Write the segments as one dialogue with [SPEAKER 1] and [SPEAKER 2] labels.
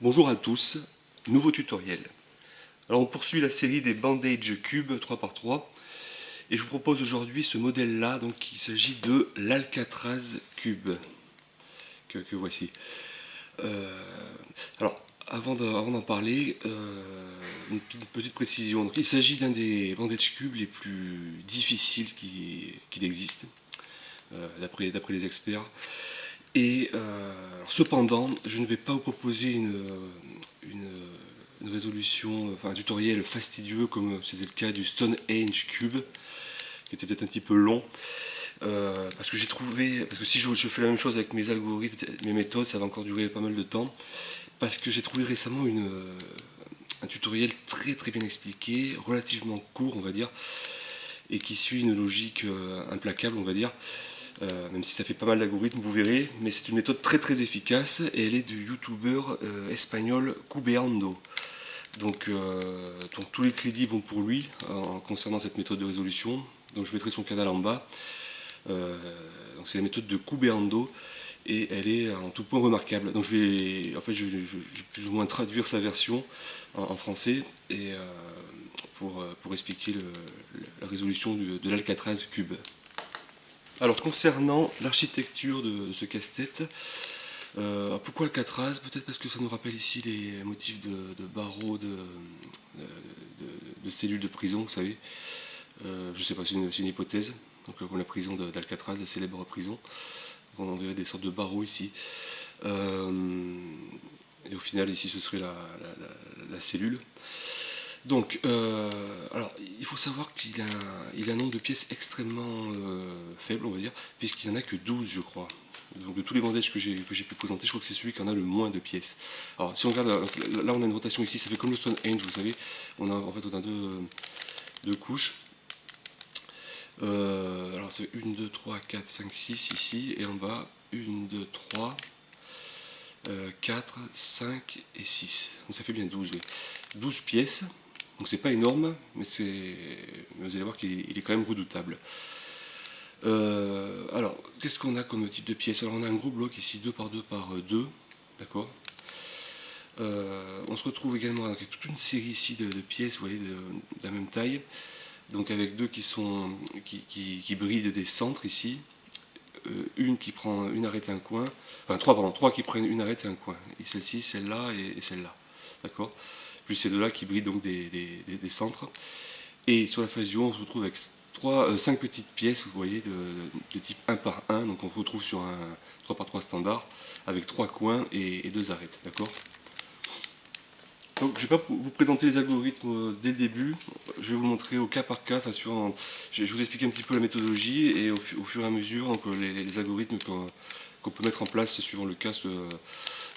[SPEAKER 1] Bonjour à tous, nouveau tutoriel. Alors on poursuit la série des Bandage Cube 3x3 et je vous propose aujourd'hui ce modèle là, donc il s'agit de l'Alcatraz Cube que voici. Alors avant d'en parler, une petite précision. Donc, il s'agit d'un des Bandage Cubes les plus difficiles qui existent, d'après les experts. Et cependant, je ne vais pas vous proposer une résolution, enfin un tutoriel fastidieux comme c'était le cas du Stonehenge Cube, qui était peut-être un petit peu long. Parce que j'ai trouvé, parce que si je fais la même chose avec mes algorithmes, mes méthodes, ça va encore durer pas mal de temps. Parce que j'ai trouvé récemment un tutoriel très bien expliqué, relativement court on va dire, et qui suit une logique implacable on va dire. Même si ça fait pas mal d'algorithmes, vous verrez, mais c'est une méthode très efficace et elle est du youtubeur espagnol Cubeando. Donc tous les crédits vont pour lui en concernant cette méthode de résolution. Donc je mettrai son canal en bas. Donc c'est la méthode de Cubeando et elle est en tout point remarquable. Donc je vais plus ou moins traduire sa version en français et pour expliquer la résolution de l'Alcatraz Cube. Alors concernant l'architecture de ce casse-tête, pourquoi Alcatraz? Peut-être parce que ça nous rappelle ici les motifs de barreaux de cellules de prison, vous savez. Je sais pas, c'est une hypothèse. Donc comme la prison d'Alcatraz, la célèbre prison. On verrait des sortes de barreaux ici. Et au final ici ce serait la cellule. Donc, alors, il faut savoir qu'il a un nombre de pièces extrêmement faible, on va dire, puisqu'il n'y en a que 12, je crois. Donc, de tous les bandages que j'ai pu présenter, je crois que c'est celui qui en a le moins de pièces. Alors, si on regarde, là, on a une rotation ici, ça fait comme le Stonehenge, vous savez. On a deux couches. Alors, c'est 1, 2, 3, 4, 5, 6 ici, et en bas, 1, 2, 3, 4, 5 et 6. Donc, ça fait bien 12, oui. 12 pièces. Donc c'est pas énorme, mais vous allez voir qu'il est quand même redoutable. Alors, qu'est-ce qu'on a comme type de pièce? Alors on a un gros bloc ici, 2 par 2 par 2, d'accord. On se retrouve également avec toute une série ici de pièces, vous voyez, de la même taille. Donc avec deux qui brident des centres ici. Une qui prend une arête et un coin. Enfin trois qui prennent une arête et un coin. Et celle-ci, celle-là et celle-là. D'accord. Plus ces deux-là qui brillent donc des centres. Et sur la face du haut, on se retrouve avec 5 petites pièces, vous voyez, de type 1 par 1. Donc on se retrouve sur un 3 par 3 standard, avec 3 coins et 2 arêtes, d'accord. Donc je ne vais pas vous présenter les algorithmes dès le début, je vais vous montrer au cas par cas, je vais vous expliquer un petit peu la méthodologie et au fur et à mesure donc, les algorithmes qu'on peut mettre en place suivant le cas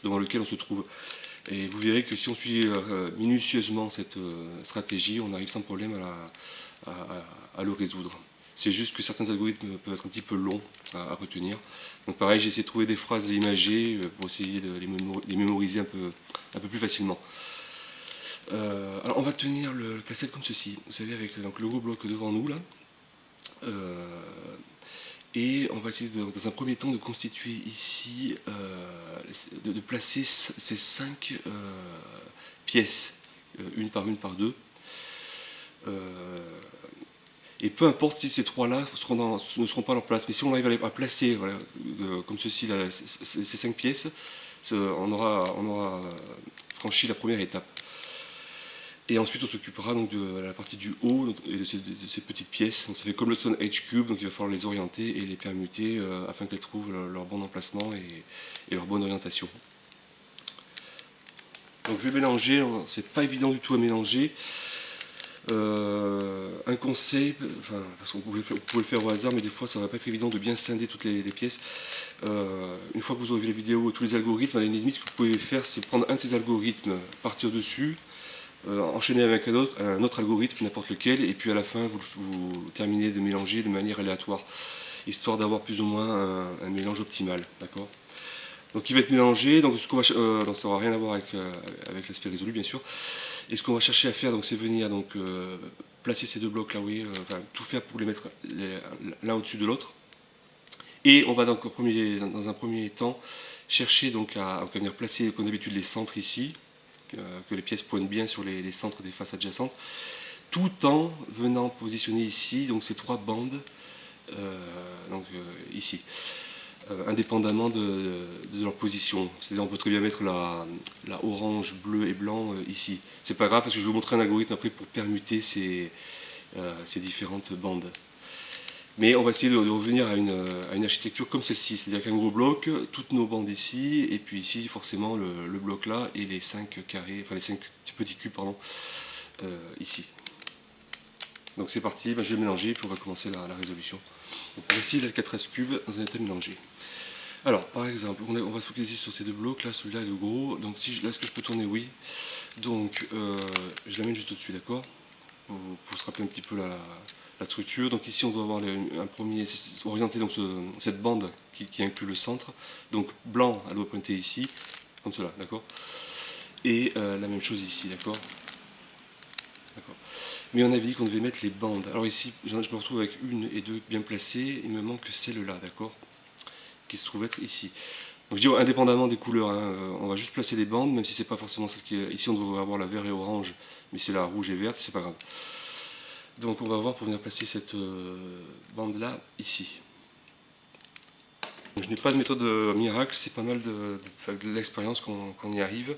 [SPEAKER 1] devant lequel on se trouve. Et vous verrez que si on suit minutieusement cette stratégie, on arrive sans problème à le résoudre. C'est juste que certains algorithmes peuvent être un petit peu longs à retenir. Donc pareil, j'ai essayé de trouver des phrases imagées pour essayer de les mémoriser un peu plus facilement. Alors on va tenir le casse-tête comme ceci, vous savez, avec donc, le gros bloc devant nous là. Et on va essayer dans un premier temps de constituer ici, de placer ces 5 pièces, une par deux. Et peu importe si ces trois-là ne seront pas à leur place, mais si on arrive à placer voilà, comme ceci là, ces 5 pièces, on aura franchi la première étape. Et ensuite on s'occupera donc de la partie du haut et de ces petites pièces. Donc ça fait comme le Stonehenge Cube, donc il va falloir les orienter et les permuter afin qu'elles trouvent leur bon emplacement et leur bonne orientation. Donc je vais mélanger, c'est pas évident du tout à mélanger. Un conseil, parce que vous pouvez le faire au hasard, mais des fois ça va pas être évident de bien scinder toutes les pièces. Une fois que vous aurez vu les vidéos, tous les algorithmes, à la limite ce que vous pouvez faire c'est prendre un de ces algorithmes, partir dessus, enchaîner avec un autre algorithme, n'importe lequel, et puis à la fin vous terminez de mélanger de manière aléatoire, histoire d'avoir plus ou moins un mélange optimal, d'accord. Donc il va être mélangé, donc ça n'aura rien à voir avec l'aspect résolu bien sûr. Et ce qu'on va chercher à faire, c'est venir placer ces deux blocs là, oui, tout faire pour les mettre l'un au-dessus de l'autre. Et on va donc dans un premier temps chercher donc à venir placer comme d'habitude les centres ici, que les pièces pointent bien sur les centres des faces adjacentes, tout en venant positionner ici donc ces 3 bandes ici, indépendamment de leur position. C'est-à-dire on peut très bien mettre la orange, bleu et blanc ici. C'est pas grave parce que je vais vous montrer un algorithme après pour permuter ces différentes bandes. Mais on va essayer de revenir à une architecture comme celle-ci, c'est-à-dire qu'un gros bloc, toutes nos bandes ici, et puis ici forcément le bloc là, et les 5 carrés, enfin les 5 petits cubes, pardon, ici. Donc c'est parti, je vais mélanger, puis on va commencer la résolution. Donc voici l'L4S cube dans un état mélangé. Alors, par exemple, on va se focaliser sur ces 2 blocs, là, celui-là est le gros, donc si là, est-ce que je peux tourner? Oui. Donc, je l'amène juste au-dessus, d'accord, pour se rappeler un petit peu la structure. Donc ici, on doit avoir un premier, orienter donc cette bande qui inclut le centre. Donc, blanc, elle doit pointer ici, comme cela, d'accord. Et la même chose ici, d'accord. Mais on avait dit qu'on devait mettre les bandes. Alors ici, je me retrouve avec 1 et 2 bien placées, il me manque celle-là, d'accord, qui se trouve être ici. Donc je dis indépendamment des couleurs, hein, on va juste placer les bandes, même si c'est pas forcément celle qui est. Ici on devrait avoir la vert et orange, mais c'est la rouge et verte, c'est pas grave. Donc on va voir pour venir placer cette bande là ici. Donc, je n'ai pas de méthode miracle, c'est pas mal de l'expérience qu'on y arrive.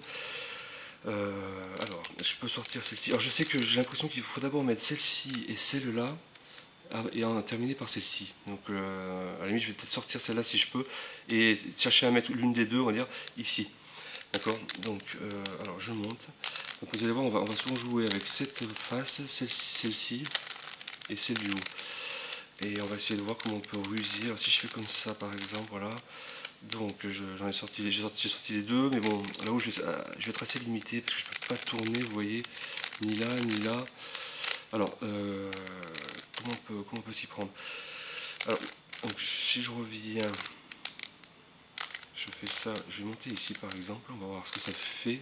[SPEAKER 1] Alors, je peux sortir celle-ci. Alors je sais que j'ai l'impression qu'il faut d'abord mettre celle-ci et celle-là, et en terminer par celle-ci. Donc à la limite, je vais peut-être sortir celle-là si je peux, et chercher à mettre l'une des deux, on va dire, ici. D'accord. Donc, alors je monte. Donc vous allez voir, on va souvent jouer avec cette face, celle-ci, et celle du haut. Et on va essayer de voir comment on peut ruser. Alors si je fais comme ça, par exemple, voilà. Donc j'ai sorti les deux, mais bon, là où je vais être assez limité, parce que je ne peux pas tourner, vous voyez, ni là, ni là. Alors, comment on peut s'y prendre? Alors, donc, si je reviens, je fais ça, je vais monter ici par exemple, on va voir ce que ça fait.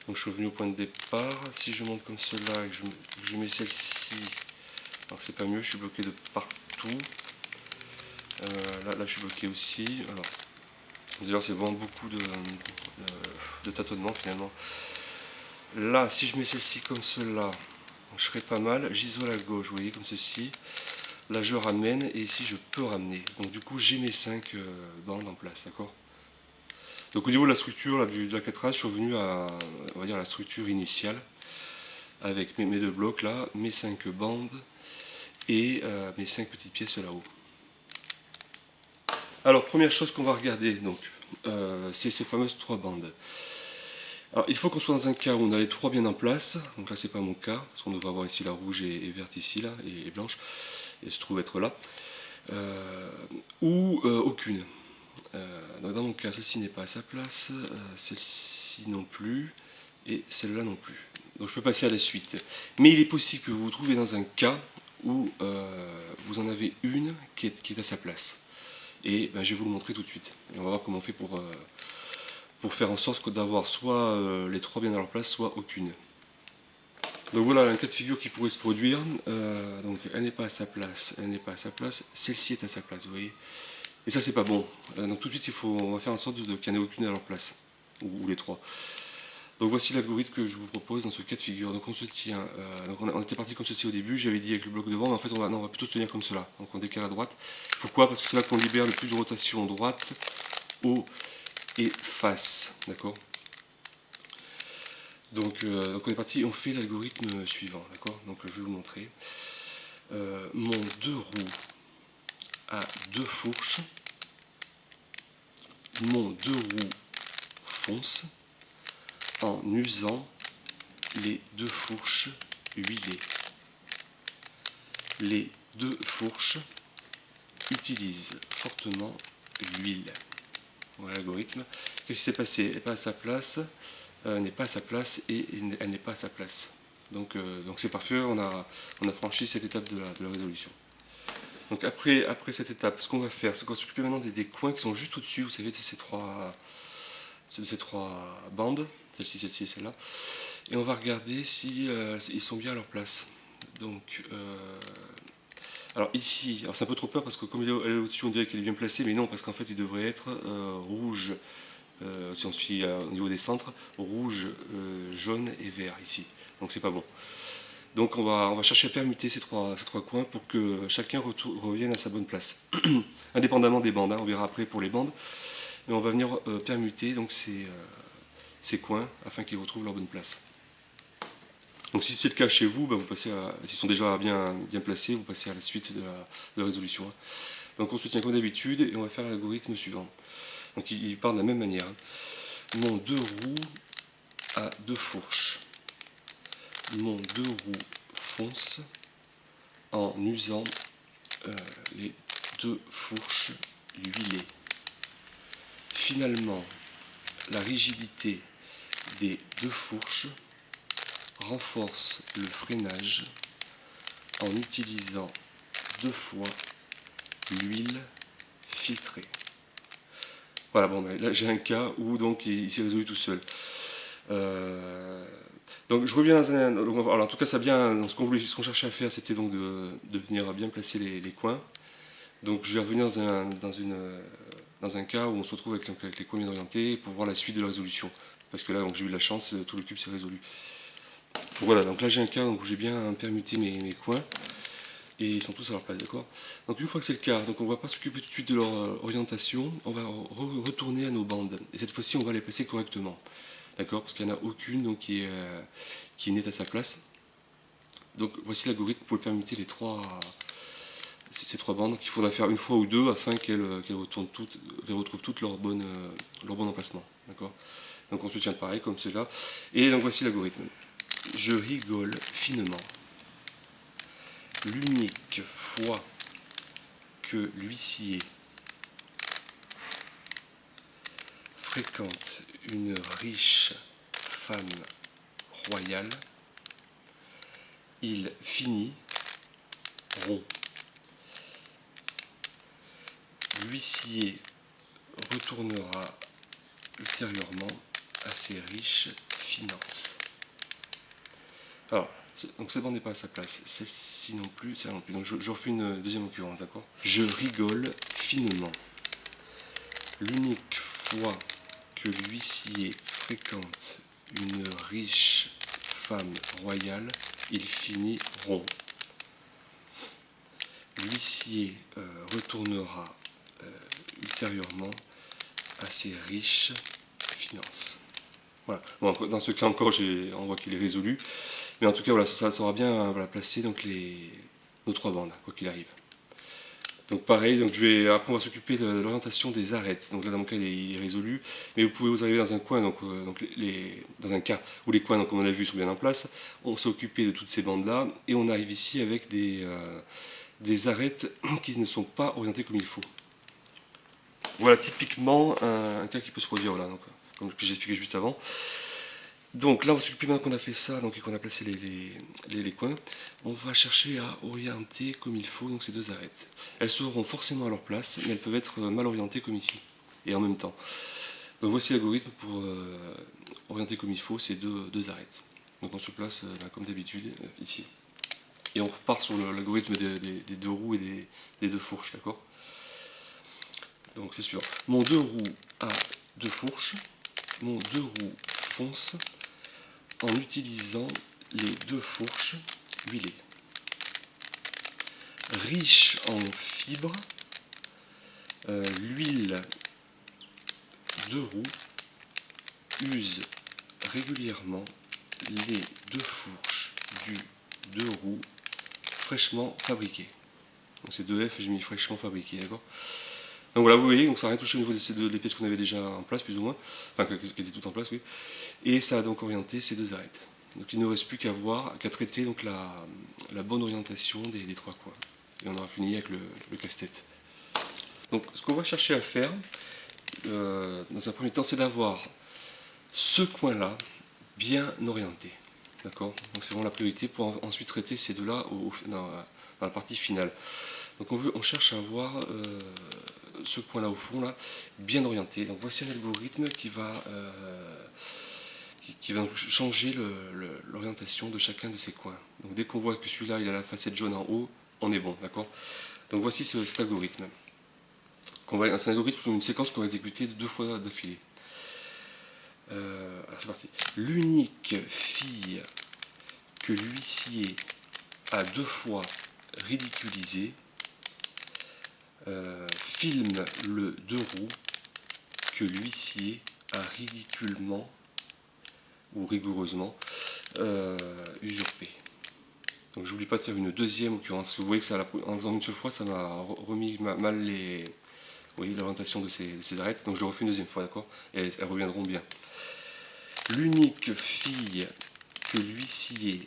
[SPEAKER 1] Donc je suis revenu au point de départ, si je monte comme cela et que je mets celle-ci, alors c'est pas mieux, je suis bloqué de partout. Là je suis bloqué aussi, alors d'ailleurs c'est vraiment beaucoup de tâtonnement finalement. Là, si je mets celle-ci comme cela, je serai pas mal, j'isole à gauche, vous voyez, comme ceci. Là je ramène, et ici je peux ramener. Donc du coup j'ai mes 5 bandes en place, d'accord. Donc au niveau de la structure de la 4 je suis revenu à, on va dire, la structure initiale, avec mes 2 blocs là, mes 5 bandes, et mes 5 petites pièces là-haut. Alors première chose qu'on va regarder, donc, c'est ces fameuses 3 bandes. Alors il faut qu'on soit dans un cas où on a les 3 bien en place, donc là c'est pas mon cas, parce qu'on devrait avoir ici la rouge et verte ici, là, et blanche, et se trouve être là, ou aucune. Donc dans mon cas, celle-ci n'est pas à sa place, celle-ci non plus, et celle-là non plus. Donc je peux passer à la suite. Mais il est possible que vous vous trouviez dans un cas où vous en avez une qui est à sa place. Et je vais vous le montrer tout de suite. Et on va voir comment on fait pour faire en sorte d'avoir soit les 3 bien à leur place, soit aucune. Donc voilà un cas de figure qui pourrait se produire. Donc elle n'est pas à sa place, elle n'est pas à sa place, celle-ci est à sa place, vous voyez. Et ça c'est pas bon. Donc tout de suite on va faire en sorte qu'il n'y en ait aucune à leur place, ou les 3. Donc voici l'algorithme que je vous propose dans ce cas de figure. Donc on se tient, donc on était parti comme ceci au début, j'avais dit avec le bloc devant, mais en fait on va plutôt se tenir comme cela. Donc on décale à droite. Pourquoi? Parce que c'est là qu'on libère le plus de rotation droite, haut et face. D'accord. Donc on est parti, on fait l'algorithme suivant. D'accord. Donc je vais vous montrer. Mon 2 roues à 2 fourches. Mon 2 roues fonce en usant les 2 fourches huilées. Les 2 fourches utilisent fortement l'huile. Voilà l'algorithme. Qu'est-ce qui s'est passé? Elle n'est pas à sa place, n'est pas à sa place, et elle n'est pas à sa place. Donc c'est parfait, on a franchi cette étape de la résolution. Donc après cette étape, ce qu'on va faire, c'est qu'on s'occupe maintenant des coins qui sont juste au-dessus, vous savez, de ces trois bandes, celle-ci et celle-là. Et on va regarder si ils sont bien à leur place. Donc, Alors ici, alors c'est un peu trop peur parce que comme elle est au-dessus, on dirait qu'elle est bien placée, mais non, parce qu'en fait il devrait être rouge, si on suit au niveau des centres, rouge, jaune et vert ici. Donc c'est pas bon. Donc on va chercher à permuter ces trois coins pour que chacun revienne à sa bonne place. Indépendamment des bandes, hein, on verra après pour les bandes. Mais on va venir permuter donc ces coins afin qu'ils retrouvent leur bonne place. Donc si c'est le cas chez vous, vous passez s'ils sont déjà bien placés, vous passez à la suite de la résolution. Hein. Donc on se tient comme d'habitude et on va faire l'algorithme suivant. Donc il part de la même manière. Mon 2 roues a 2 fourches. Mon 2 roues fonce en usant les 2 fourches huilées. Finalement, la rigidité des 2 fourches renforce le freinage en utilisant 2 fois l'huile filtrée. Voilà, bon, là j'ai un cas où donc il s'est résolu tout seul. Donc je reviens dans un. Alors, en tout cas, ça bien. Ce qu'on cherchait à faire, c'était donc de venir bien placer les coins. Donc je vais revenir dans un cas où on se retrouve avec les coins bien orientés pour voir la suite de la résolution. Parce que là, j'ai eu de la chance, tout le cube s'est résolu. Donc voilà, donc là j'ai un cas où j'ai bien permuté mes coins. Et ils sont tous à leur place, d'accord? Donc une fois que c'est le cas, donc on ne va pas s'occuper tout de suite de leur orientation, on va retourner à nos bandes. Et cette fois-ci, on va les placer correctement. D'accord? Parce qu'il n'y en a aucune donc, qui est nette à sa place. Donc voici l'algorithme pour permuter ces trois bandes qu'il faudra faire une fois ou deux afin qu'elles retrouvent toutes leur bon emplacement. D'accord? Donc on se tient pareil comme cela. Et donc voici l'algorithme. Je rigole finement. L'unique fois que l'huissier fréquente une riche femme royale, il finit rond. L'huissier retournera ultérieurement à ses riches finances. Alors, donc cette bande n'est pas à sa place, celle-ci non plus, celle-là non plus. Donc je refais une deuxième occurrence, d'accord? Je rigole finement. L'unique fois que l'huissier fréquente une riche femme royale, il finit rond. L'huissier retournera ultérieurement à ses riches finances. Voilà. Bon, dans ce cas encore, on voit qu'il est résolu. Mais en tout cas, voilà, ça aura bien placer donc nos trois bandes, quoi qu'il arrive. Donc pareil, donc après on va s'occuper de l'orientation des arêtes. Donc là dans mon cas il est résolu, mais vous pouvez vous arriver dans un coin, donc dans un cas où les coins, donc, comme on a vu, sont bien en place, on s'est occupé de toutes ces bandes là, et on arrive ici avec des arêtes qui ne sont pas orientées comme il faut. Voilà typiquement un cas qui peut se produire là, donc, comme j'ai expliqué juste avant. Donc là, on va s'occuper maintenant qu'on a fait ça, donc et qu'on a placé les coins, on va chercher à orienter comme il faut donc ces deux arêtes. Elles seront forcément à leur place, mais elles peuvent être mal orientées comme ici, et en même temps. Donc voici l'algorithme pour orienter comme il faut ces deux arêtes. Donc on se place comme d'habitude ici. Et on repart sur l'algorithme des deux roues et des deux fourches, d'accord? Donc c'est suivant. Mon deux roues a deux fourches, mon deux roues fonce en utilisant les deux fourches huilées. Riche en fibres, l'huile de roue use régulièrement les deux fourches du deux roues fraîchement fabriquées. Donc c'est 2F, j'ai mis fraîchement fabriqué, d'accord? Donc voilà, vous voyez, donc ça n'a rien touché au niveau des pièces qu'on avait déjà en place, plus ou moins, enfin qui étaient toutes en place, oui. Et ça a donc orienté ces deux arêtes. Donc il ne reste plus qu'à traiter donc la bonne orientation des trois coins. Et on aura fini avec le casse-tête. Donc ce qu'on va chercher à faire, dans un premier temps, c'est d'avoir ce coin-là bien orienté. D'accord? Donc c'est vraiment la priorité pour ensuite traiter ces deux-là dans la partie finale. Donc on cherche à avoir ce coin-là au fond, là, bien orienté. Donc voici un algorithme qui va changer l'orientation de chacun de ces coins. Donc dès qu'on voit que celui-là il a la facette jaune en haut, on est bon, d'accord. Donc voici cet algorithme. C'est un algorithme, une séquence qu'on va exécuter 2 fois d'affilée. C'est parti. L'unique fille que l'huissier a 2 fois ridiculisée filme le 2 roues que l'huissier a ridiculement ou rigoureusement usurpé. Donc j'oublie pas de faire une deuxième occurrence. Vous voyez que ça, en faisant une seule fois, ça m'a remis mal l'orientation de ces arêtes. Donc je le refais une deuxième fois, d'accord. Et elles reviendront bien. L'unique fille que l'huissier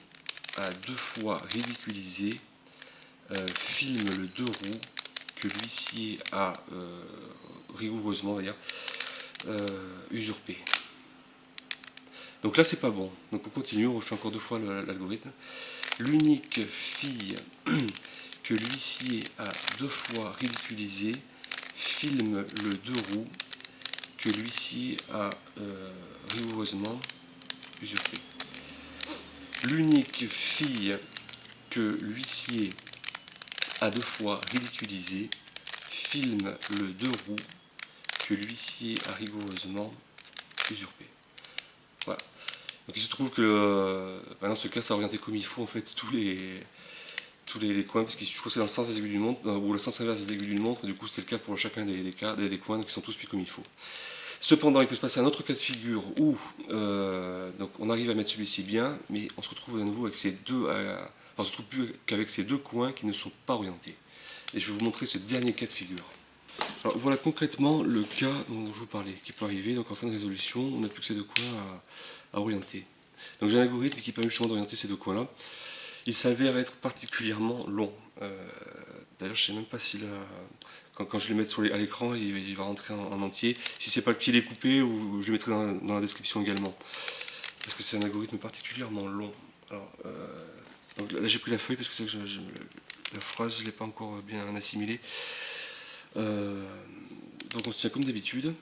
[SPEAKER 1] a 2 fois ridiculisée filme le 2 roues que l'huissier a rigoureusement d'ailleurs usurpé. Donc là c'est pas bon. Donc on continue, on refait encore 2 fois l'algorithme. L'unique fille que l'huissier a 2 fois ridiculisée filme le 2 roues que l'huissier a rigoureusement usurpé. L'unique fille que l'huissier a 2 fois ridiculisée filme le 2 roues que l'huissier a rigoureusement usurpé. Voilà. Donc il se trouve que dans ce cas ça a orienté comme il faut en fait tous les coins, parce que je crois que c'est dans le sens des aiguilles d'une montre ou le sens inverse des aiguilles d'une montre, du coup c'est le cas pour chacun des coins, donc ils sont tous pris comme il faut. Cependant, il peut se passer un autre cas de figure où donc on arrive à mettre celui-ci bien, mais on se retrouve à nouveau avec ces deux, on se retrouve plus qu'avec ces 2 coins qui ne sont pas orientés. Et je vais vous montrer ce dernier cas de figure. Alors voilà concrètement le cas dont je vous parlais, qui peut arriver. Donc en fin de résolution, on n'a plus que ces 2 coins à orienter. Donc j'ai un algorithme qui permet justement d'orienter ces 2 coins-là. Il s'avère être particulièrement long. D'ailleurs, je ne sais même pas si quand je le mets à l'écran, il va rentrer en entier. Si c'est pas qu'il est coupé, je le mettrai dans la description également. Parce que c'est un algorithme particulièrement long. Alors, donc là, j'ai pris la feuille parce que la phrase, je ne l'ai pas encore bien assimilée. Donc on se tient comme d'habitude.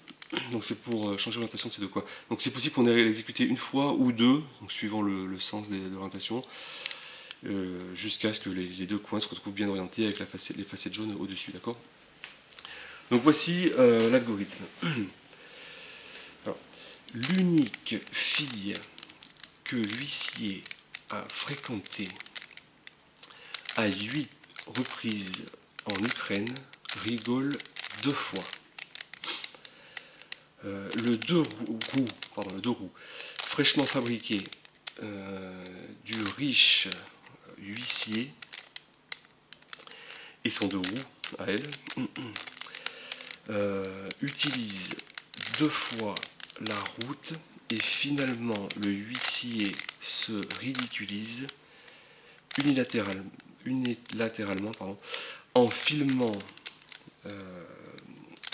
[SPEAKER 1] Donc c'est pour changer l'orientation de ces 2 coins. Donc c'est possible qu'on ait l'exécuté une fois ou 2, donc suivant le sens de l'orientation, jusqu'à ce que les 2 coins se retrouvent bien orientés avec les facettes jaunes au-dessus, d'accord. Donc voici l'algorithme. L'unique fille que l'huissier a fréquentée à 8 reprises en Ukraine rigole 2 fois. Le 2 roues fraîchement fabriqué du riche huissier et son 2 roues à elle utilise 2 fois la route et finalement le huissier se ridiculise unilatéralement en filmant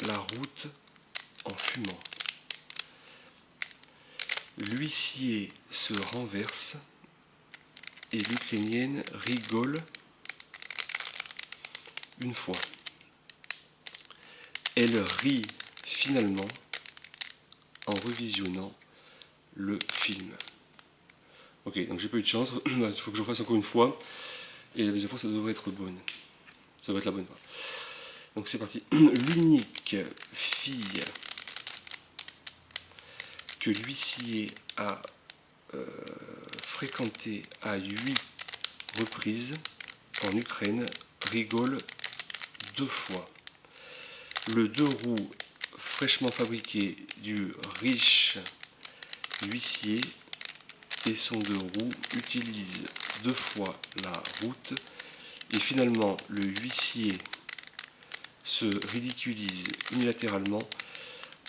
[SPEAKER 1] la route en fumant. L'huissier se renverse et l'Ukrainienne rigole une fois. Elle rit finalement en revisionnant le film. Ok, donc j'ai pas eu de chance, il faut que je fasse encore une fois, et la deuxième fois ça devrait être bonne. Ça devrait être la bonne. Donc c'est parti. L'unique fille que l'huissier a fréquentée à 8 reprises en Ukraine rigole 2 fois. Le 2 roues fraîchement fabriqué du riche huissier et son 2 roues utilise 2 fois la route et finalement le huissier se ridiculise unilatéralement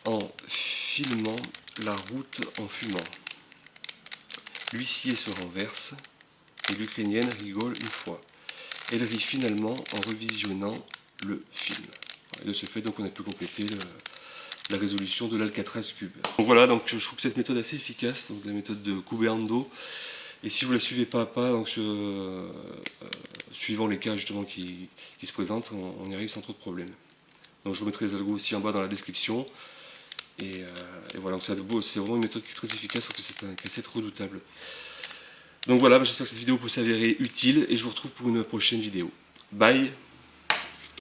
[SPEAKER 1] en filmant la route en fumant. L'huissier se renverse et l'Ukrainienne rigole une fois. Elle rit finalement en revisionnant le film. Et de ce fait, donc, on a pu compléter la résolution de l'Alcatraz cube. Donc voilà, donc je trouve cette méthode assez efficace, donc la méthode de Kubernetes. Et si vous la suivez pas à pas, donc suivant les cas justement qui se présentent, on y arrive sans trop de problèmes. Donc je vous mettrai les algos aussi en bas dans la description. Et voilà, c'est vraiment une méthode qui est très efficace parce que c'est un casse-tête redoutable. Donc voilà, j'espère que cette vidéo peut s'avérer utile et je vous retrouve pour une prochaine vidéo. Bye.